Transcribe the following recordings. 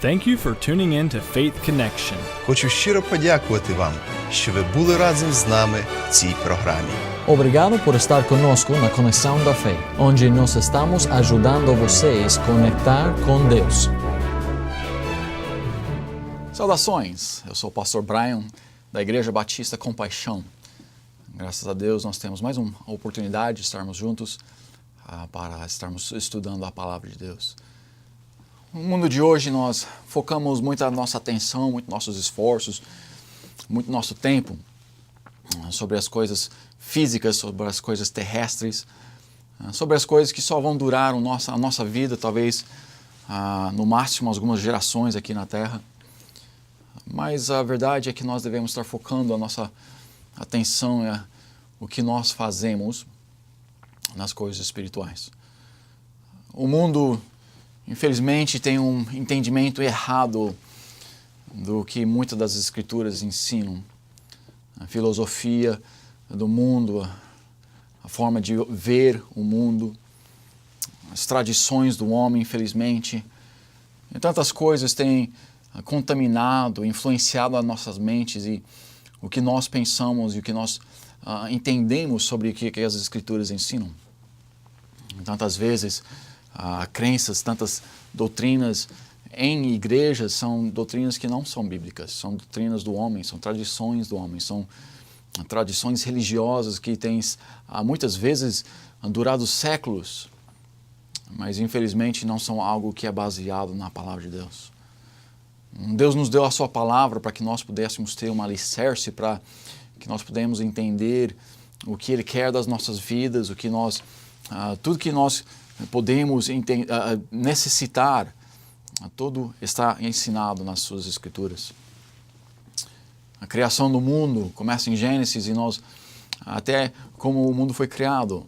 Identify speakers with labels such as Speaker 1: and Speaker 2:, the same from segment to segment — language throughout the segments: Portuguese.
Speaker 1: Thank you for tuning in to Faith Connection.
Speaker 2: Хочу щиро подякувати вам, що ви були разом з нами в цій програмі.
Speaker 3: Obrigado por estar conosco na Conexão da Fé, onde nós estamos ajudando vocês a conectar com Deus.
Speaker 4: Saudações, eu sou o pastor Brian, da Igreja Batista Compaixão. Graças a Deus nós temos mais uma oportunidade de estarmos juntos para estarmos estudando a Palavra de Deus. No mundo de hoje nós focamos muito a nossa atenção, muito nossos esforços, muito nosso tempo sobre as coisas físicas, sobre as coisas terrestres, sobre as coisas que só vão durar a nossa vida, talvez no máximo algumas gerações aqui na Terra. Mas a verdade é que nós devemos estar focando a nossa atenção o que nós fazemos nas coisas espirituais. O mundo, infelizmente, tem um entendimento errado do que muitas das escrituras ensinam. A filosofia do mundo, a forma de ver o mundo, as tradições do homem, infelizmente. E tantas coisas têm contaminado, influenciado as nossas mentes e o que nós pensamos e o que nós entendemos sobre o que as escrituras ensinam. Tantas vezes, crenças, tantas doutrinas em igrejas são doutrinas que não são bíblicas, são doutrinas do homem, são tradições do homem, são tradições religiosas que têm muitas vezes durado séculos, mas infelizmente não são algo que é baseado na palavra de Deus. Deus nos deu a sua palavra para que nós pudéssemos ter um alicerce, para que nós pudéssemos entender o que Ele quer das nossas vidas, o que nós, tudo que nós podemos necessitar, tudo está ensinado nas suas escrituras. A criação do mundo começa em Gênesis e nós, até como o mundo foi criado,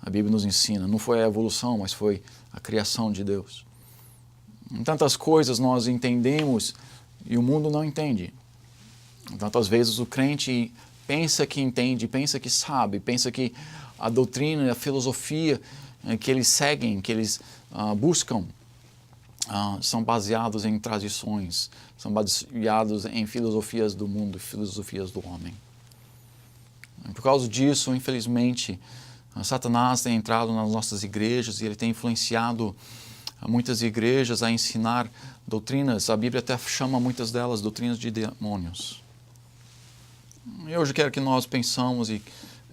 Speaker 4: a Bíblia nos ensina. Não foi a evolução, mas foi a criação de Deus. Em tantas coisas nós entendemos e o mundo não entende. Tantas vezes o crente pensa que entende, pensa que sabe, pensa que a doutrina, a filosofia que eles seguem, que eles buscam, são baseados em tradições, são baseados em filosofias do mundo, filosofias do homem. Por causa disso, infelizmente, Satanás tem entrado nas nossas igrejas e ele tem influenciado muitas igrejas a ensinar doutrinas, a Bíblia até chama muitas delas doutrinas de demônios. E hoje quero que nós pensamos e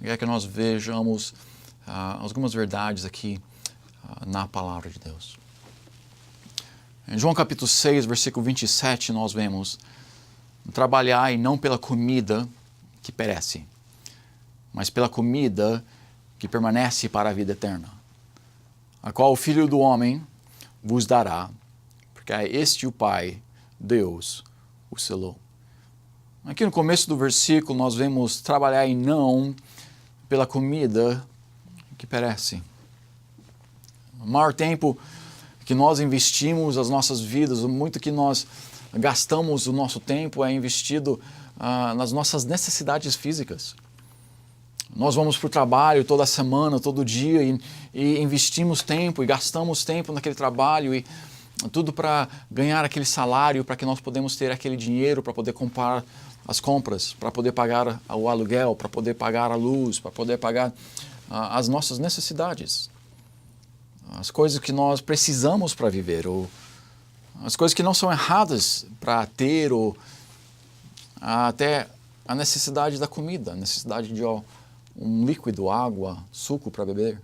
Speaker 4: quero que nós vejamos algumas verdades aqui na Palavra de Deus. Em João capítulo 6, versículo 27, nós vemos: trabalhai não pela comida que perece, mas pela comida que permanece para a vida eterna, a qual o Filho do Homem vos dará, porque a este o Pai, Deus, o selou. Aqui no começo do versículo nós vemos trabalhar e não pela comida que perece. O maior tempo que nós investimos as nossas vidas, o muito que nós gastamos o nosso tempo é investido nas nossas necessidades físicas. Nós vamos para o trabalho toda semana, todo dia e investimos tempo e gastamos tempo naquele trabalho e tudo para ganhar aquele salário, para que nós podemos ter aquele dinheiro para poder comprar as compras, para poder pagar o aluguel, para poder pagar a luz, para poder pagar as nossas necessidades. As coisas que nós precisamos para viver, ou as coisas que não são erradas para ter, ou até a necessidade da comida, a necessidade de um líquido, água, suco para beber.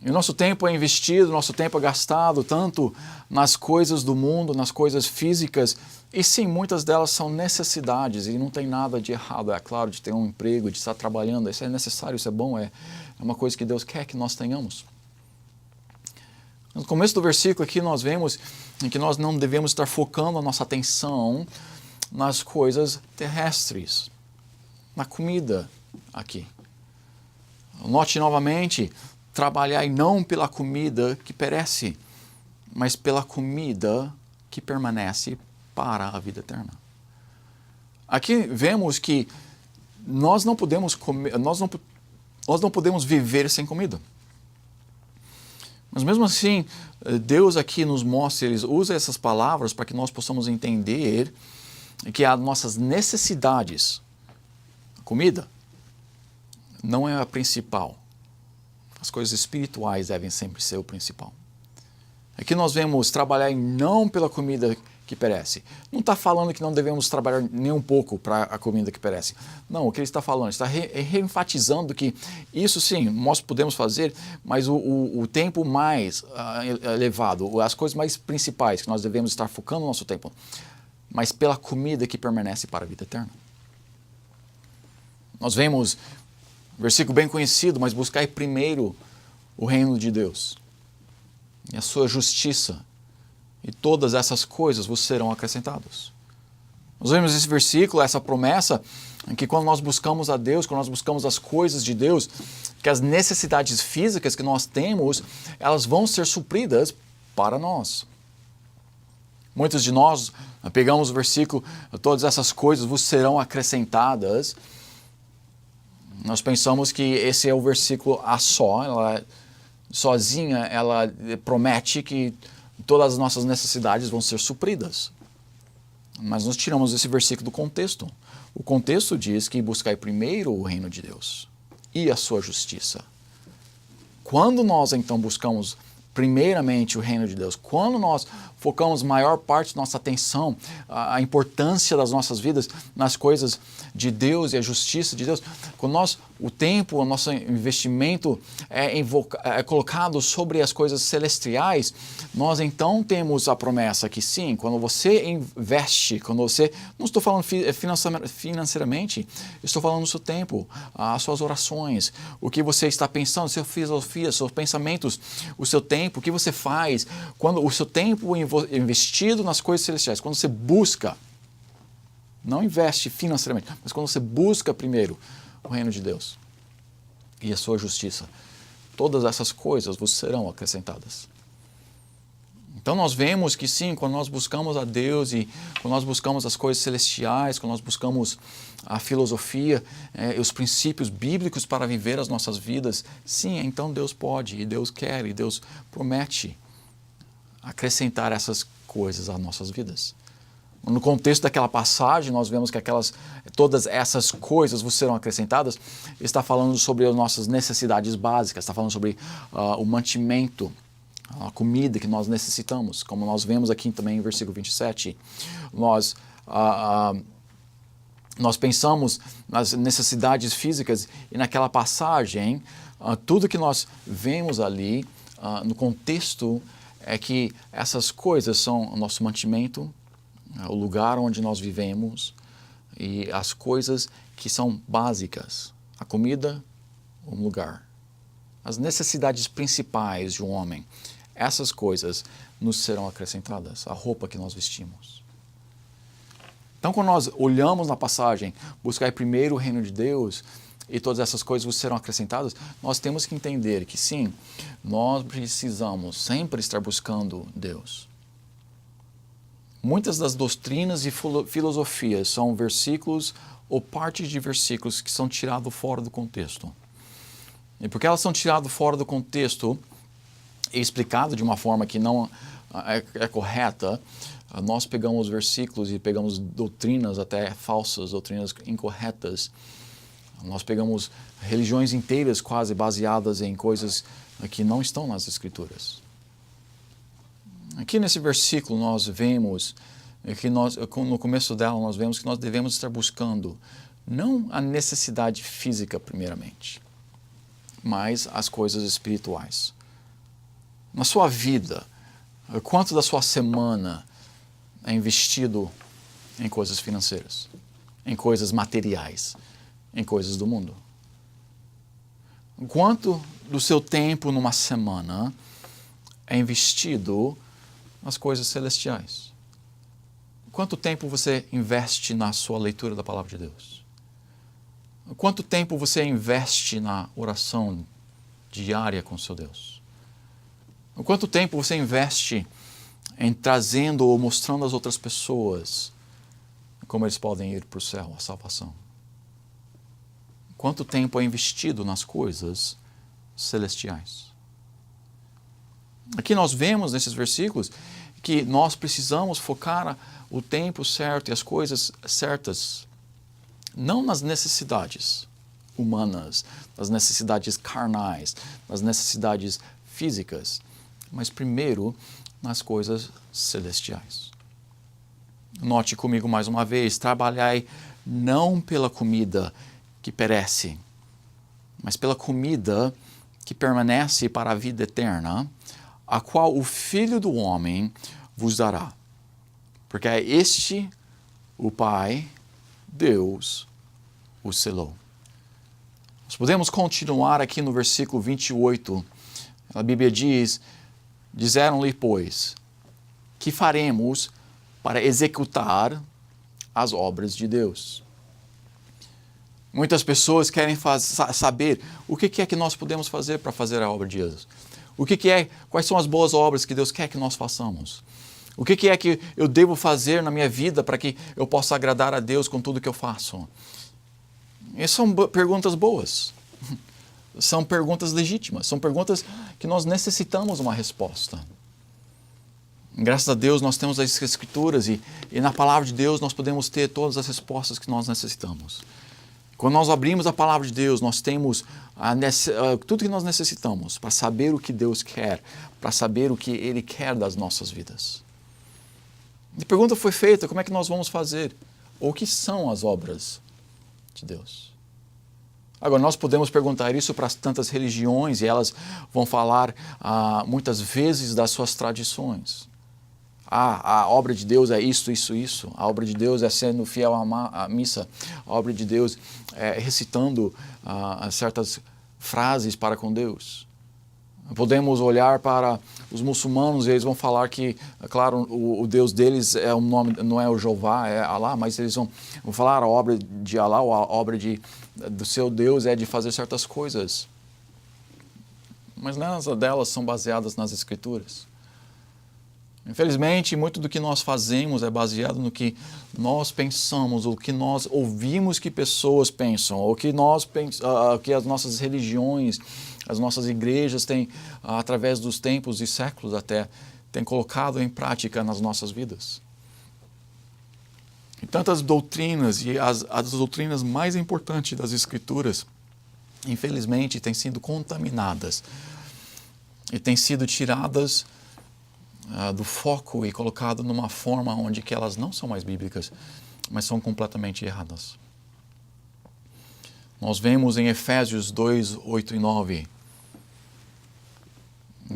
Speaker 4: E o nosso tempo é investido, nosso tempo é gastado tanto nas coisas do mundo, nas coisas físicas, e sim, muitas delas são necessidades, e não tem nada de errado, é claro, de ter um emprego, de estar trabalhando, isso é necessário, isso é bom, é uma coisa que Deus quer que nós tenhamos. No começo do versículo aqui nós vemos que nós não devemos estar focando a nossa atenção nas coisas terrestres, na comida aqui. Note novamente, trabalhai não pela comida que perece, mas pela comida que permanece para a vida eterna. Aqui vemos que nós não podemos comer, nós não podemos viver sem comida. Mas mesmo assim, Deus aqui nos mostra, Ele usa essas palavras para que nós possamos entender que as nossas necessidades, a comida, não é a principal. As coisas espirituais devem sempre ser o principal. Aqui nós vemos trabalhar não pela comida que perece. Não está falando que não devemos trabalhar nem um pouco para a comida que perece. Não, o que ele está falando, está reenfatizando que isso sim, nós podemos fazer, mas o tempo mais elevado, as coisas mais principais que nós devemos estar focando o nosso tempo, mas pela comida que permanece para a vida eterna. Nós vemos, versículo bem conhecido, mas buscai primeiro o reino de Deus e a sua justiça, e todas essas coisas vos serão acrescentadas. Nós vemos esse versículo, essa promessa, em que quando nós buscamos a Deus, quando nós buscamos as coisas de Deus, que as necessidades físicas que nós temos, elas vão ser supridas para nós. Muitos de nós pegamos o versículo, todas essas coisas vos serão acrescentadas. Nós pensamos que esse é o versículo a só, ela sozinha, ela promete que todas as nossas necessidades vão ser supridas. Mas nós tiramos esse versículo do contexto. O contexto diz que buscai primeiro o reino de Deus e a sua justiça. Quando nós então buscamos primeiramente o reino de Deus, quando nós focamos maior parte da nossa atenção, a importância das nossas vidas nas coisas de Deus e a justiça de Deus, quando o tempo, o nosso investimento é colocado sobre as coisas celestiais, nós então temos a promessa que sim, quando você investe, quando você, não estou falando financeiramente, estou falando do seu tempo, as suas orações, o que você está pensando, sua filosofia, seus pensamentos, o seu tempo, o que você faz, quando o seu tempo investido nas coisas celestiais, quando você busca, não investe financeiramente, mas quando você busca primeiro o reino de Deus e a sua justiça, todas essas coisas vos serão acrescentadas. Então nós vemos que sim, quando nós buscamos a Deus e quando nós buscamos as coisas celestiais, quando nós buscamos a filosofia, os princípios bíblicos para viver as nossas vidas, sim, então Deus pode e Deus quer e Deus promete acrescentar essas coisas às nossas vidas. No contexto daquela passagem, nós vemos que todas essas coisas vos serão acrescentadas, está falando sobre as nossas necessidades básicas, está falando sobre o mantimento, a comida que nós necessitamos, como nós vemos aqui também em versículo 27. Nós pensamos nas necessidades físicas e naquela passagem, tudo que nós vemos ali, no contexto, é que essas coisas são o nosso mantimento, o lugar onde nós vivemos e as coisas que são básicas, a comida, o lugar. As necessidades principais de um homem, essas coisas nos serão acrescentadas, a roupa que nós vestimos. Então, quando nós olhamos na passagem, buscar primeiro o reino de Deus e todas essas coisas vos serão acrescentadas, nós temos que entender que sim, nós precisamos sempre estar buscando Deus. Muitas das doutrinas e filosofias são versículos ou partes de versículos que são tirados fora do contexto. E porque elas são tiradas fora do contexto e explicadas de uma forma que não é correta, nós pegamos versículos e pegamos doutrinas até falsas, doutrinas incorretas. Nós pegamos religiões inteiras quase baseadas em coisas que não estão nas Escrituras. Aqui nesse versículo nós vemos que no começo dela nós vemos que nós devemos estar buscando não a necessidade física primeiramente, mas as coisas espirituais. Na sua vida, quanto da sua semana é investido em coisas financeiras, em coisas materiais, em coisas do mundo? Quanto do seu tempo numa semana é investido nas coisas celestiais? Quanto tempo você investe na sua leitura da Palavra de Deus? Quanto tempo você investe na oração diária com o seu Deus? Quanto tempo você investe em trazendo ou mostrando às outras pessoas como eles podem ir para o céu, a salvação? Quanto tempo é investido nas coisas celestiais? Aqui nós vemos nesses versículos que nós precisamos focar o tempo certo e as coisas certas, não nas necessidades humanas, nas necessidades carnais, nas necessidades físicas, mas primeiro nas coisas celestiais. Note comigo mais uma vez: trabalhai não pela comida que perece, mas pela comida que permanece para a vida eterna, a qual o Filho do Homem vos dará. Porque é este o Pai, Deus, o selou. Nós podemos continuar aqui no versículo 28. A Bíblia diz: disseram-lhe, pois, que faremos para executar as obras de Deus. Muitas pessoas querem saber o que é que nós podemos fazer para fazer a obra de Deus. Quais são as boas obras que Deus quer que nós façamos? O que é que eu devo fazer na minha vida para que eu possa agradar a Deus com tudo que eu faço? Essas são perguntas boas. São perguntas legítimas. São perguntas que nós necessitamos uma resposta. Graças a Deus nós temos as Escrituras e na Palavra de Deus nós podemos ter todas as respostas que nós necessitamos. Quando nós abrimos a Palavra de Deus, nós temos tudo que nós necessitamos para saber o que Deus quer, para saber o que Ele quer das nossas vidas. A pergunta foi feita: como é que nós vamos fazer? Ou o que são as obras de Deus? Agora, nós podemos perguntar isso para tantas religiões e elas vão falar muitas vezes das suas tradições. A obra de Deus é isso, isso, isso. A obra de Deus é sendo fiel à missa. A obra de Deus é recitando certas frases para com Deus. Podemos olhar para os muçulmanos e eles vão falar que, claro, o Deus deles é um nome, não é o Jeová, é Allah, mas eles vão falar a obra de Allah, ou a obra do seu Deus é de fazer certas coisas. Mas nada delas são baseadas nas Escrituras. Infelizmente, muito do que nós fazemos é baseado no que nós pensamos, o que nós ouvimos que pessoas pensam, ou que as nossas religiões, as nossas igrejas têm, através dos tempos e séculos até, têm colocado em prática nas nossas vidas. E tantas doutrinas, e as doutrinas mais importantes das Escrituras, infelizmente, têm sido contaminadas e têm sido tiradas do foco e colocado numa forma onde que elas não são mais bíblicas, mas são completamente erradas. Nós vemos em Efésios 2, 8 e 9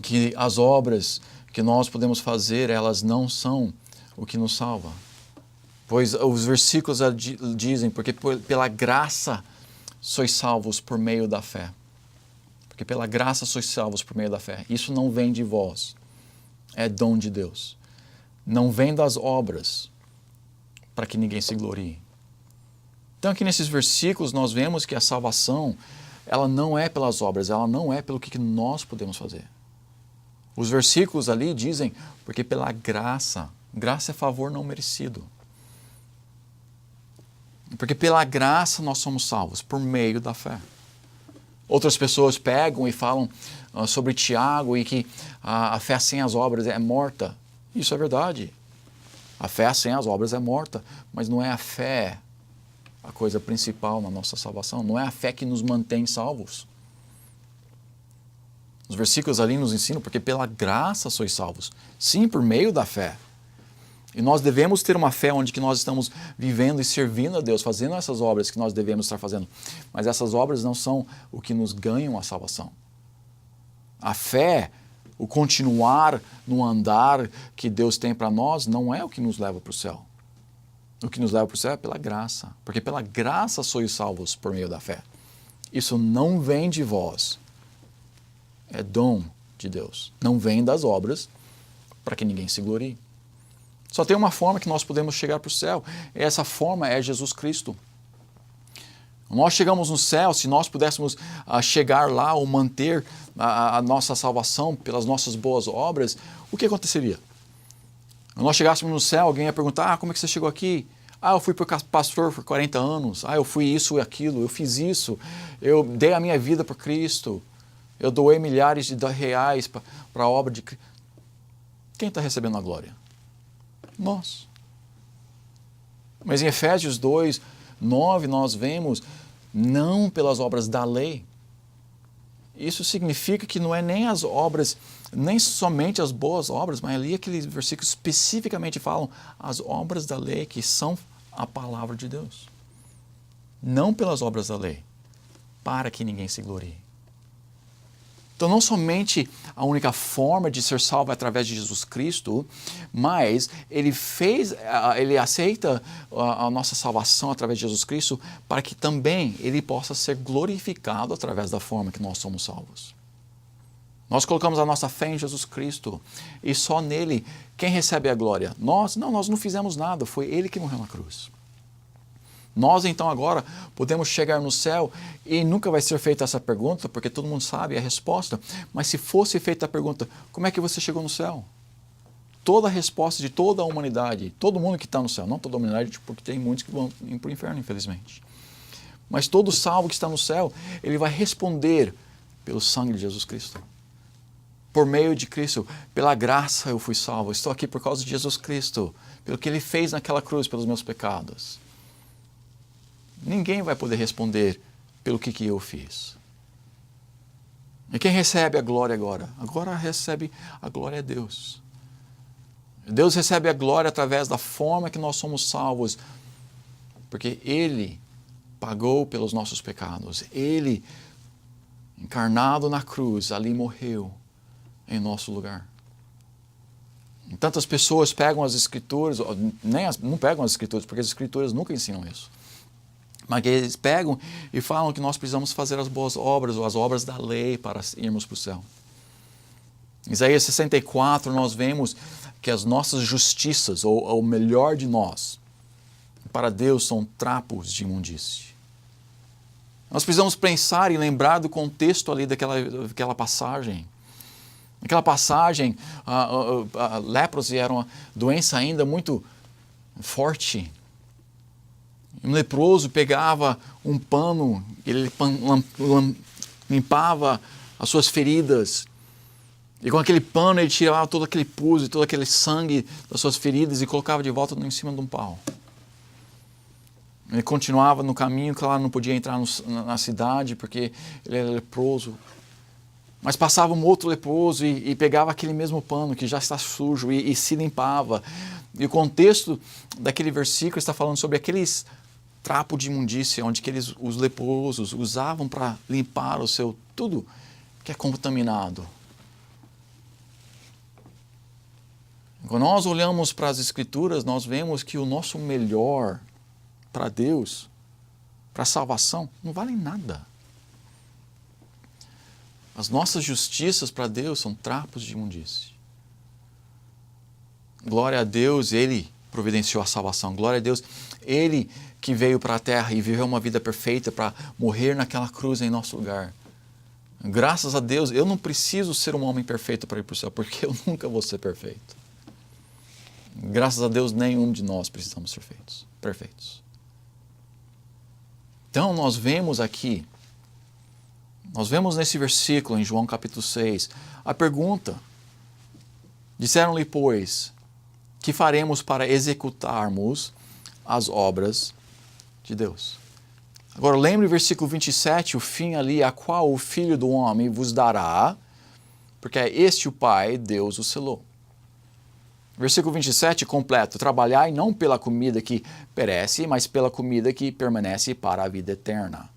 Speaker 4: que as obras que nós podemos fazer, elas não são o que nos salva. Pois os versículos dizem: porque pela graça sois salvos por meio da fé. Porque pela graça sois salvos por meio da fé. Isso não vem de vós. É dom de Deus. Não vem das obras para que ninguém se glorie. Então aqui nesses versículos nós vemos que a salvação, ela não é pelas obras, ela não é pelo que nós podemos fazer. Os versículos ali dizem: porque pela graça, graça é favor não merecido. Porque pela graça nós somos salvos, por meio da fé. Outras pessoas pegam e falam sobre Tiago e que a fé sem as obras é morta. Isso é verdade. A fé sem as obras é morta, mas não é a fé a coisa principal na nossa salvação. Não é a fé que nos mantém salvos. Os versículos ali nos ensinam: porque pela graça sois salvos. Sim, por meio da fé. E nós devemos ter uma fé onde que nós estamos vivendo e servindo a Deus, fazendo essas obras que nós devemos estar fazendo. Mas essas obras não são o que nos ganham a salvação. A fé, o continuar no andar que Deus tem para nós, não é o que nos leva para o céu. O que nos leva para o céu é pela graça. Porque pela graça sois salvos por meio da fé. Isso não vem de vós. É dom de Deus. Não vem das obras para que ninguém se glorie. Só tem uma forma que nós podemos chegar para o céu. E essa forma é Jesus Cristo. Nós chegamos no céu, se nós pudéssemos chegar lá ou manter a nossa salvação pelas nossas boas obras, o que aconteceria? Se nós chegássemos no céu, alguém ia perguntar: como é que você chegou aqui? Eu fui pastor por 40 anos. Eu fui isso e aquilo, eu fiz isso, eu dei a minha vida para Cristo. Eu doei milhares de reais para a obra de Cristo. Quem está recebendo a glória? Nós. Mas em Efésios 2, 9, nós vemos, não pelas obras da lei. Isso significa que não é nem as obras, nem somente as boas obras, mas ali aqueles versículos especificamente falam as obras da lei, que são a palavra de Deus. Não pelas obras da lei, para que ninguém se glorie. Então, não somente a única forma de ser salvo é através de Jesus Cristo, mas ele aceita a nossa salvação através de Jesus Cristo para que também ele possa ser glorificado através da forma que nós somos salvos. Nós colocamos a nossa fé em Jesus Cristo e só nele quem recebe a glória? Nós não fizemos nada, foi ele que morreu na cruz. Nós, então, agora podemos chegar no céu e nunca vai ser feita essa pergunta, porque todo mundo sabe a resposta, mas se fosse feita a pergunta, como é que você chegou no céu? Toda a resposta de toda a humanidade, todo mundo que está no céu, não toda a humanidade, porque tem muitos que vão ir para o inferno, infelizmente. Mas todo salvo que está no céu, ele vai responder pelo sangue de Jesus Cristo. Por meio de Cristo, pela graça eu fui salvo, estou aqui por causa de Jesus Cristo, pelo que ele fez naquela cruz pelos meus pecados. Ninguém vai poder responder pelo que eu fiz. E quem recebe a glória agora? Agora recebe a glória a Deus. Deus recebe a glória através da forma que nós somos salvos, porque Ele pagou pelos nossos pecados. Ele, encarnado na cruz, ali morreu em nosso lugar. E tantas pessoas pegam as Escrituras, não pegam as Escrituras, porque as Escrituras nunca ensinam isso. Mas eles pegam e falam que nós precisamos fazer as boas obras, ou as obras da lei para irmos para o céu. Em Isaías 64 nós vemos que as nossas justiças, ou o melhor de nós, para Deus são trapos de imundície. Nós precisamos pensar e lembrar do contexto ali daquela passagem. Naquela passagem, a leprose era uma doença ainda muito forte. Um leproso pegava um pano, ele limpava as suas feridas, e com aquele pano ele tirava todo aquele pus e todo aquele sangue das suas feridas e colocava de volta em cima de um pau. Ele continuava no caminho, claro, não podia entrar na cidade porque ele era leproso. Mas passava um outro leproso e pegava aquele mesmo pano que já está sujo e se limpava. E o contexto daquele versículo está falando sobre aqueles trapos de imundícia, onde os leprosos usavam para limpar o seu tudo que é contaminado. Quando nós olhamos para as Escrituras, nós vemos que o nosso melhor para Deus, para a salvação, não vale nada. As nossas justiças para Deus são trapos de imundície. Glória a Deus, Ele providenciou a salvação. Glória a Deus, Ele que veio para a terra e viveu uma vida perfeita para morrer naquela cruz em nosso lugar. Graças a Deus, eu não preciso ser um homem perfeito para ir para o céu, porque eu nunca vou ser perfeito. Graças a Deus, nenhum de nós precisamos ser perfeitos. Então, nós vemos nesse versículo, em João capítulo 6, a pergunta: disseram-lhe, pois, que faremos para executarmos as obras de Deus? Agora, lembre o versículo 27, o fim ali, a qual o Filho do Homem vos dará, porque é este o Pai, Deus o selou. Versículo 27, completo: trabalhai não pela comida que perece, mas pela comida que permanece para a vida eterna,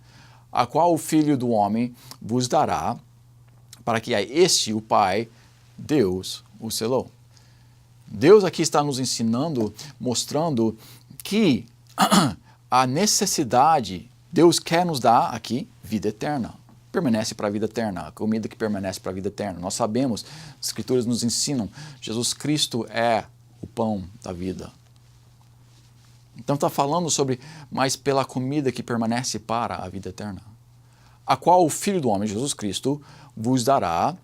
Speaker 4: a qual o Filho do Homem vos dará, para que é este o Pai, Deus o selou. Deus aqui está nos ensinando, mostrando que a necessidade, Deus quer nos dar aqui vida eterna. Permanece para a vida eterna, a comida que permanece para a vida eterna. Nós sabemos, as Escrituras nos ensinam, Jesus Cristo é o pão da vida. Então está falando sobre, mas pela comida que permanece para a vida eterna, a qual o Filho do Homem, Jesus Cristo, vos dará,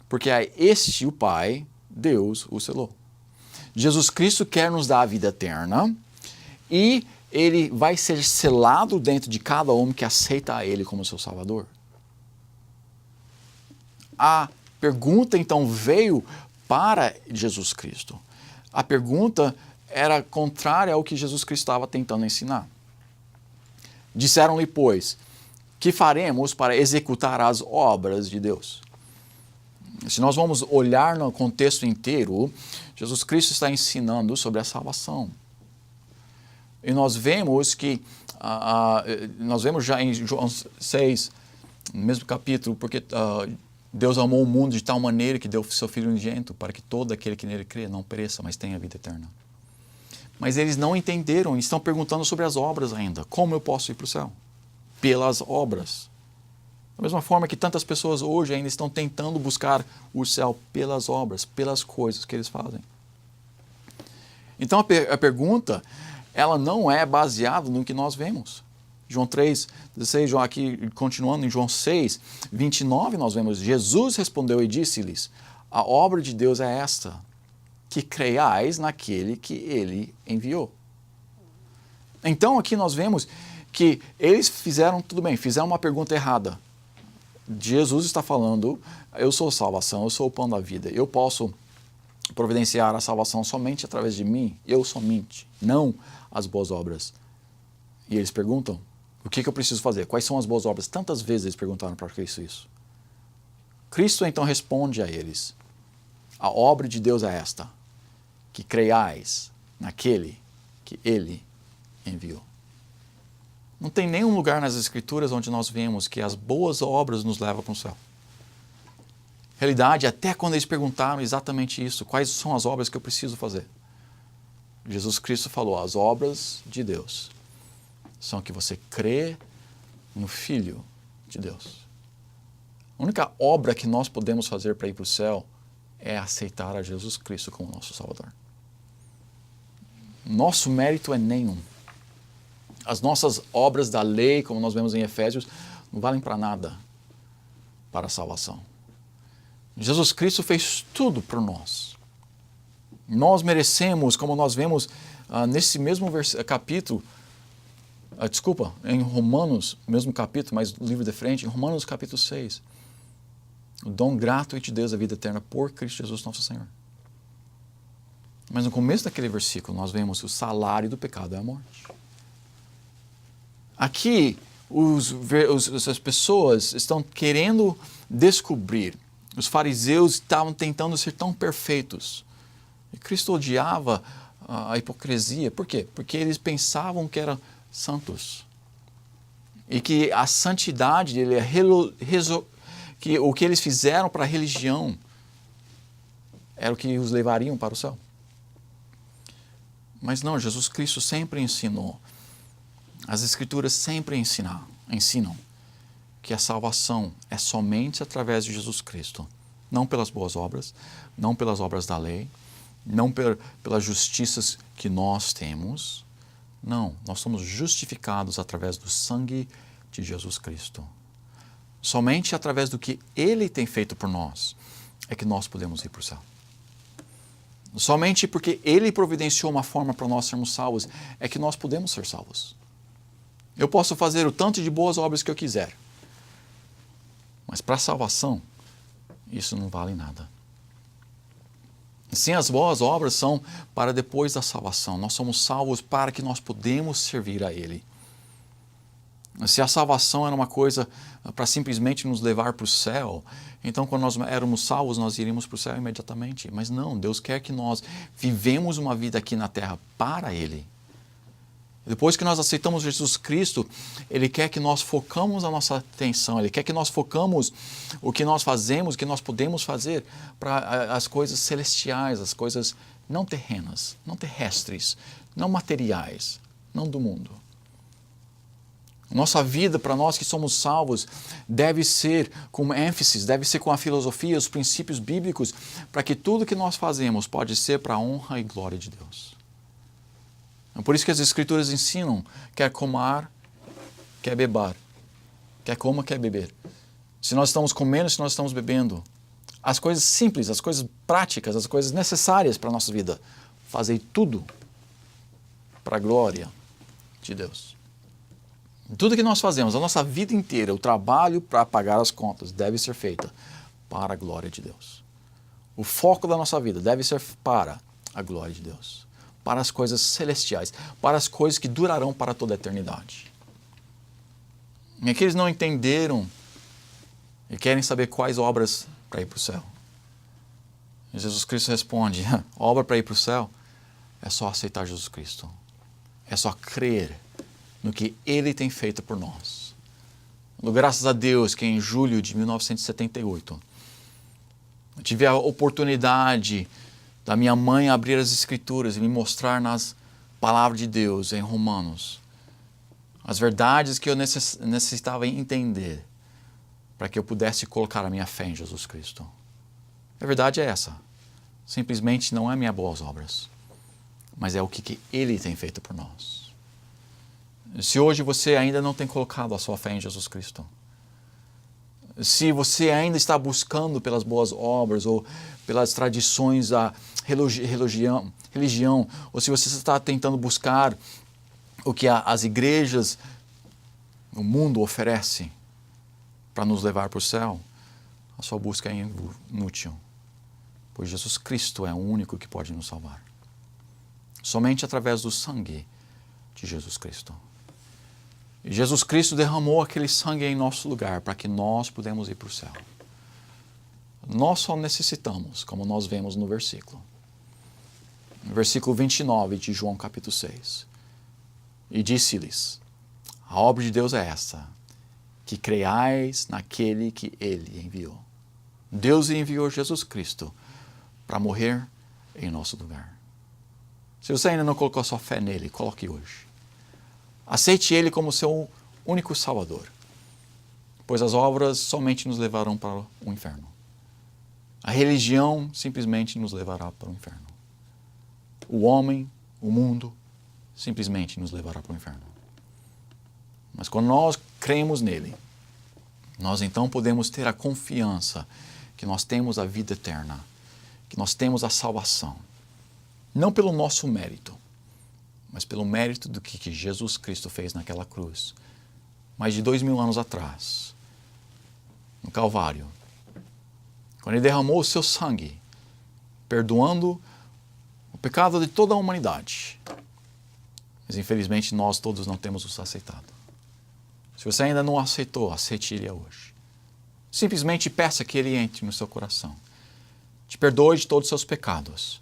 Speaker 4: porque é este o Pai, Deus o selou. Jesus Cristo quer nos dar a vida eterna e Ele vai ser selado dentro de cada homem que aceita a Ele como seu Salvador. a pergunta então veio para Jesus Cristo. A pergunta era contrária ao que Jesus Cristo estava tentando ensinar. Disseram-lhe, pois, que faremos para executar as obras de Deus? Se nós vamos olhar no contexto inteiro, Jesus Cristo está ensinando sobre a salvação. E nós vemos que, nós vemos já em João 6, no mesmo capítulo, porque Deus amou o mundo de tal maneira que deu seu Filho unigênito para que todo aquele que nele crê não pereça, mas tenha vida eterna. Mas eles não entenderam, estão perguntando sobre as obras ainda. Como eu posso ir para o céu? Pelas obras. Da mesma forma que tantas pessoas hoje ainda estão tentando buscar o céu pelas obras, pelas coisas que eles fazem. Então a pergunta, ela não é baseada no que nós vemos. João 3:16, aqui continuando em João 6:29, nós vemos, Jesus respondeu e disse-lhes, a obra de Deus é esta, que creiais naquele que ele enviou. Então aqui nós vemos que eles fizeram uma pergunta errada. Jesus está falando, eu sou a salvação, eu sou o pão da vida, eu posso providenciar a salvação somente através de mim, eu somente, não as boas obras. E eles perguntam, o que eu preciso fazer? Quais são as boas obras? Tantas vezes eles perguntaram para Cristo isso. Cristo então responde a eles, a obra de Deus é esta, que creiais naquele que ele enviou. Não tem nenhum lugar nas Escrituras onde nós vemos que as boas obras nos levam para o céu. Realidade, até quando eles perguntaram exatamente isso, quais são as obras que eu preciso fazer? Jesus Cristo falou, as obras de Deus são que você crê no Filho de Deus. A única obra que nós podemos fazer para ir para o céu é aceitar a Jesus Cristo como nosso Salvador. Nosso mérito é nenhum. As nossas obras da lei, como nós vemos em Efésios, não valem para nada para a salvação. Jesus Cristo fez tudo por nós. Nós merecemos, como nós vemos nesse mesmo capítulo, em Romanos, mesmo capítulo, mas livro de frente, em Romanos capítulo 6, o dom gratuito de Deus, a vida eterna por Cristo Jesus nosso Senhor. Mas no começo daquele versículo nós vemos que o salário do pecado é a morte. Aqui as pessoas estão querendo descobrir. Os fariseus estavam tentando ser tão perfeitos. E Cristo odiava a hipocrisia. Por quê? Porque eles pensavam que eram santos. E que a santidade dele, que o que eles fizeram para a religião, era o que os levariam para o céu. Mas não, Jesus Cristo sempre ensinou. As Escrituras sempre ensinam que a salvação é somente através de Jesus Cristo. Não pelas boas obras, não pelas obras da lei, não pelas justiças que nós temos. Não, nós somos justificados através do sangue de Jesus Cristo. Somente através do que Ele tem feito por nós é que nós podemos ir para o céu. Somente porque Ele providenciou uma forma para nós sermos salvos é que nós podemos ser salvos. Eu posso fazer o tanto de boas obras que eu quiser, mas para a salvação, isso não vale nada. Sim, as boas obras são para depois da salvação. Nós somos salvos para que nós podemos servir a Ele. Se a salvação era uma coisa para simplesmente nos levar para o céu, então quando nós éramos salvos, nós iríamos para o céu imediatamente. Mas não, Deus quer que nós vivemos uma vida aqui na terra para Ele. Depois que nós aceitamos Jesus Cristo, Ele quer que nós focamos a nossa atenção, Ele quer que nós focamos o que nós fazemos, o que nós podemos fazer para as coisas celestiais, as coisas não terrenas, não terrestres, não materiais, não do mundo. Nossa vida, para nós que somos salvos, deve ser com ênfase, deve ser com a filosofia, os princípios bíblicos, para que tudo que nós fazemos pode ser para a honra e glória de Deus. É por isso que as Escrituras ensinam, quer comar, quer beber, quer coma, quer beber. Se nós estamos comendo, se nós estamos bebendo, as coisas simples, as coisas práticas, as coisas necessárias para a nossa vida, fazei tudo para a glória de Deus. Tudo que nós fazemos, a nossa vida inteira, o trabalho para pagar as contas, deve ser feita para a glória de Deus. O foco da nossa vida deve ser para a glória de Deus, para as coisas celestiais, para as coisas que durarão para toda a eternidade. E aqueles não entenderam e querem saber quais obras para ir para o céu. E Jesus Cristo responde, obra para ir para o céu é só aceitar Jesus Cristo. É só crer no que Ele tem feito por nós. Graças a Deus que em julho de 1978, eu tive a oportunidade da minha mãe abrir as Escrituras e me mostrar nas palavras de Deus em Romanos as verdades que eu necessitava entender para que eu pudesse colocar a minha fé em Jesus Cristo. A verdade é essa. Simplesmente não é minhas boas obras, mas é o que Ele tem feito por nós. Se hoje você ainda não tem colocado a sua fé em Jesus Cristo, se você ainda está buscando pelas boas obras ou pelas tradições da religião, ou se você está tentando buscar o que as igrejas, o mundo oferece para nos levar para o céu, a sua busca é inútil, pois Jesus Cristo é o único que pode nos salvar. Somente através do sangue de Jesus Cristo. E Jesus Cristo derramou aquele sangue em nosso lugar para que nós pudéssemos ir para o céu. Nós só necessitamos, como nós vemos no versículo 29 de João capítulo 6. E disse-lhes, a obra de Deus é esta, que creiais naquele que Ele enviou. Deus enviou Jesus Cristo para morrer em nosso lugar. Se você ainda não colocou a sua fé nele, coloque hoje. Aceite Ele como seu único Salvador, pois as obras somente nos levarão para o inferno. A religião simplesmente nos levará para o inferno. O homem, o mundo, simplesmente nos levará para o inferno. Mas quando nós cremos nele, nós então podemos ter a confiança que nós temos a vida eterna, que nós temos a salvação. Não pelo nosso mérito, mas pelo mérito do que Jesus Cristo fez naquela cruz, mais de 2000 anos atrás, no Calvário, quando Ele derramou o seu sangue, perdoando o pecado de toda a humanidade. Mas infelizmente nós todos não temos o aceitado. Se você ainda não aceitou, aceite Ele hoje. Simplesmente peça que Ele entre no seu coração, te perdoe de todos os seus pecados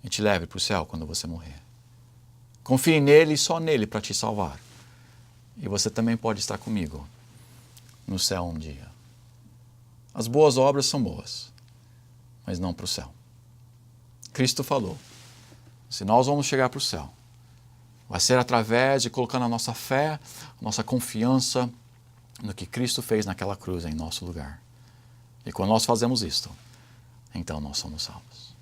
Speaker 4: e te leve para o céu quando você morrer. Confie nele e só nele para te salvar. E você também pode estar comigo no céu um dia. As boas obras são boas, mas não para o céu. Cristo falou, se nós vamos chegar para o céu, vai ser através de colocando a nossa fé, a nossa confiança no que Cristo fez naquela cruz em nosso lugar. E quando nós fazemos isto, então nós somos salvos.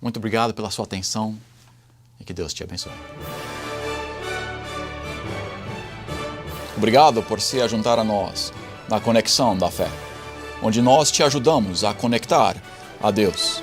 Speaker 4: Muito obrigado pela sua atenção e que Deus te abençoe. Obrigado por se ajuntar a nós na Conexão da Fé, onde nós te ajudamos a conectar a Deus.